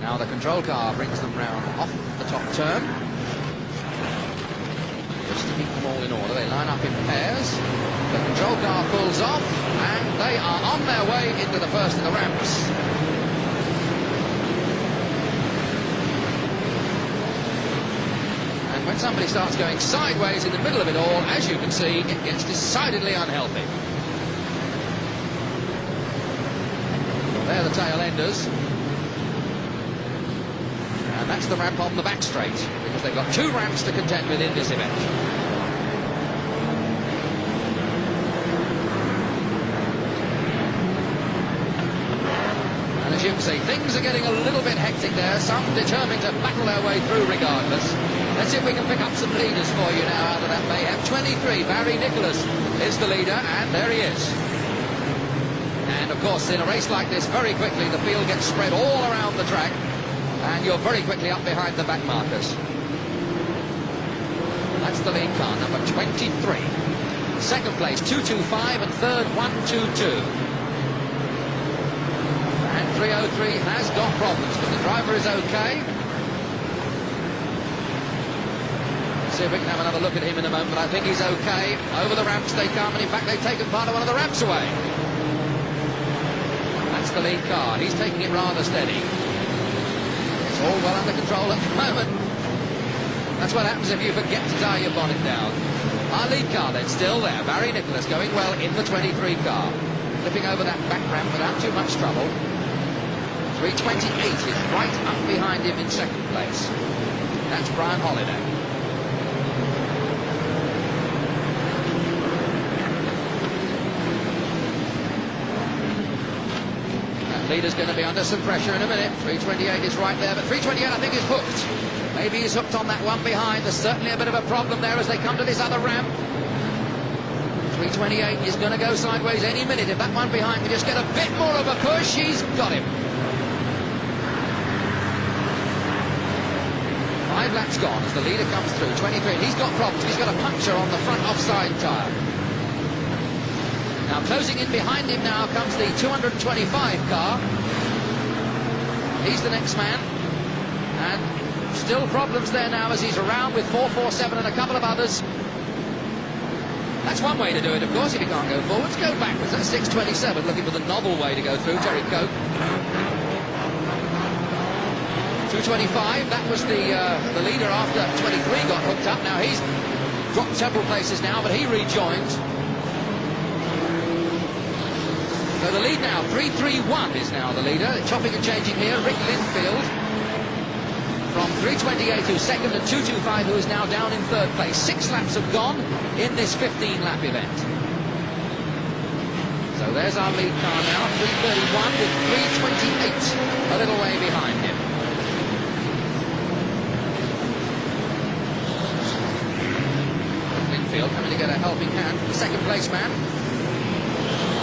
Now the control car brings them round off the top turn. Just to keep them all in order, they line up in pairs. The control car pulls off, and they are on their way into the first of the ramps. And when somebody starts going sideways in the middle of it all, as you can see, it gets decidedly unhealthy. They're the tail enders. And that's the ramp on the back straight, because they've got two ramps to contend with in this event. And as you can see, things are getting a little bit hectic there. Some determined to battle their way through regardless. Let's see if we can pick up some leaders for you now out of that mayhem. 23, Barry Nicholas is the leader, and there he is. And of course, in a race like this, very quickly the field gets spread all around the track, and you're very quickly up behind the back markers. That's the lead car, number 23. Second place, 225, and third, 122. And 303 has got problems, but the driver is okay. See if we can have another look at him in a moment, but I think he's okay. Over the ramps they come, and in fact they've taken part of one of the ramps away. That's the lead car. He's taking it rather steady. It's all well under control at the moment. That's what happens if you forget to tie your bonnet down. Our lead car then still there. Barry Nicholas going well in the 23 car. Flipping over that back ramp without too much trouble. 328 is right up behind him in second place. That's Brian Holiday. Leader's going to be under some pressure in a minute. 328 is right there, but 328 I think is hooked. Maybe he's hooked on that one behind. There's certainly a bit of a problem there as they come to this other ramp. 328 is going to go sideways any minute. If that one behind can just get a bit more of a push, he's got him. 5 laps gone as the leader comes through. 23, he's got problems. He's got a puncture on the front offside tyre. Now closing in behind him now comes the 225 car. He's the next man. And still problems there now as he's around with 447 and a couple of others. That's one way to do it, of course, if you can't go forwards. Go backwards. That's 627, looking for the novel way to go through. Terry Cope. 225, that was the leader after 23 got hooked up. Now he's dropped several places now, but he rejoined. So the lead now, 331 is now the leader. Chopping and changing here, Rick Linfield from 328 who's second and 225 who is now down in third place. 6 laps have gone in this 15-lap event. So there's our lead car now, 331 with 328 a little way behind him. Linfield coming to get a helping hand from the second place man.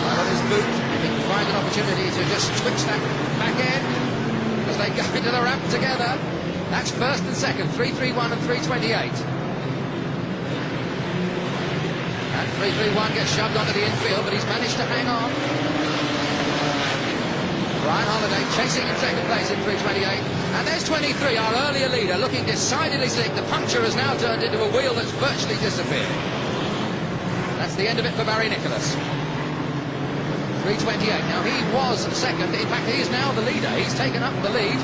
Right on his boot. He can find an opportunity to just switch that back end as they go into the ramp together. That's first and second, 331 and 328. And 331 gets shoved onto the infield, but he's managed to hang on. Brian Holiday chasing in second place in 328. And there's 23, our earlier leader, looking decidedly sick. The puncture has now turned into a wheel that's virtually disappeared. That's the end of it for Barry Nicholas. 328. Now he was second. In fact, he is now the leader. He's taken up the lead.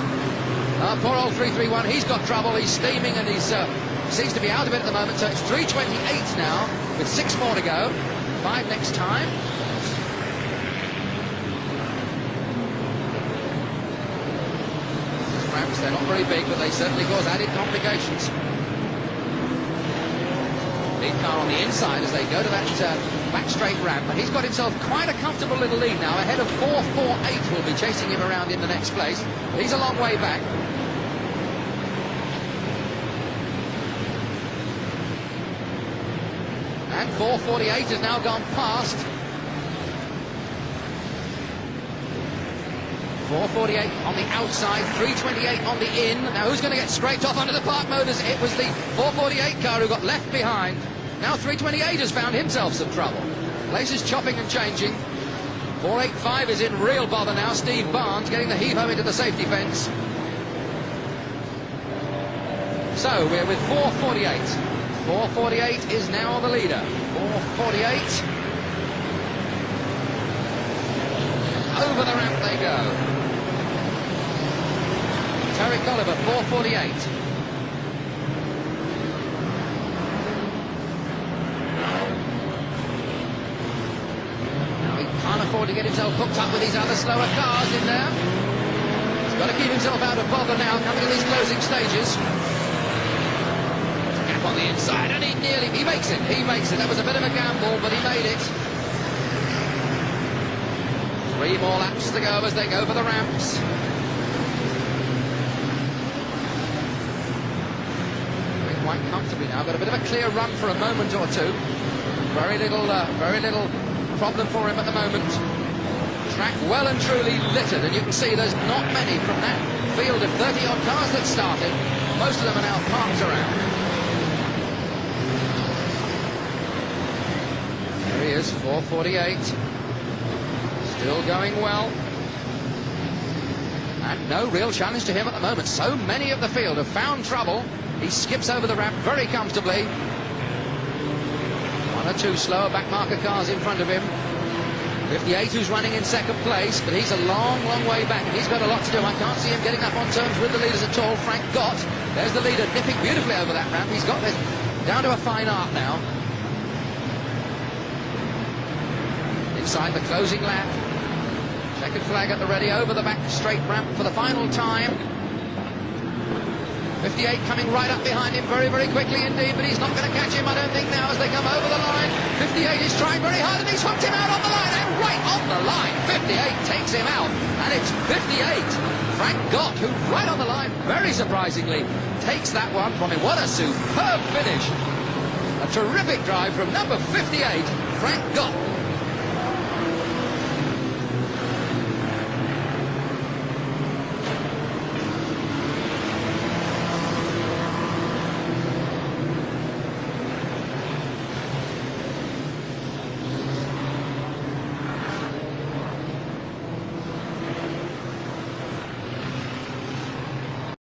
Poor old 331. He's got trouble. He's steaming and he's seems to be out of it at the moment. So it's 328 now with 6 more to go. 5 next time. These ramps, they're not very big, but they certainly cause added complications. Lead car on the inside as they go to that back straight ramp, and he's got himself quite a comfortable little lead now, ahead of 448 will be chasing him around in the next place. He's a long way back. And 448 has now gone past. 448 on the outside, 328 on the in. Now who's going to get scraped off under the park motors? It was the 448 car who got left behind. Now 328 has found himself some trouble. Place is chopping and changing. 485 is in real bother now. Steve Barnes getting the heave-ho into the safety fence. So we're with 4:48. 4:48 is now the leader. 4:48. Over the ramp they go. Terry Colliver, 4:48. Now he can't afford to get himself hooked up with these other slower cars in there. He's got to keep himself out of bother now, coming to these closing stages. Gap on the inside, and he makes it. He makes it. That was a bit of a gamble, but he made it. 3 more laps to go as they go for the ramps. Doing quite comfortably now. Got a bit of a clear run for a moment or two. Very little problem for him at the moment. Track well and truly littered, and you can see there's not many from that field of 30-odd cars that started. Most of them are now parked around. There he is, 4:48. Still going well. And no real challenge to him at the moment. So many of the field have found trouble. He skips over the ramp very comfortably. 1 or 2 slower back marker cars in front of him. 58 who's running in second place, but he's a long, long way back, and he's got a lot to do. I can't see him getting up on terms with the leaders at all. Frank Gott, there's the leader nipping beautifully over that ramp. He's got this down to a fine art now. Inside the closing lap. Checkered flag at the ready over the back straight ramp for the final time. 58 coming right up behind him very, very quickly indeed, but he's not going to catch him, I don't think, now as they come over the line. 58 is trying very hard, and he's hooked him out on the line, and right on the line. 58 takes him out, and it's 58. Frank Gott, who right on the line, very surprisingly, takes that one from him. What a superb finish. A terrific drive from number 58, Frank Gott.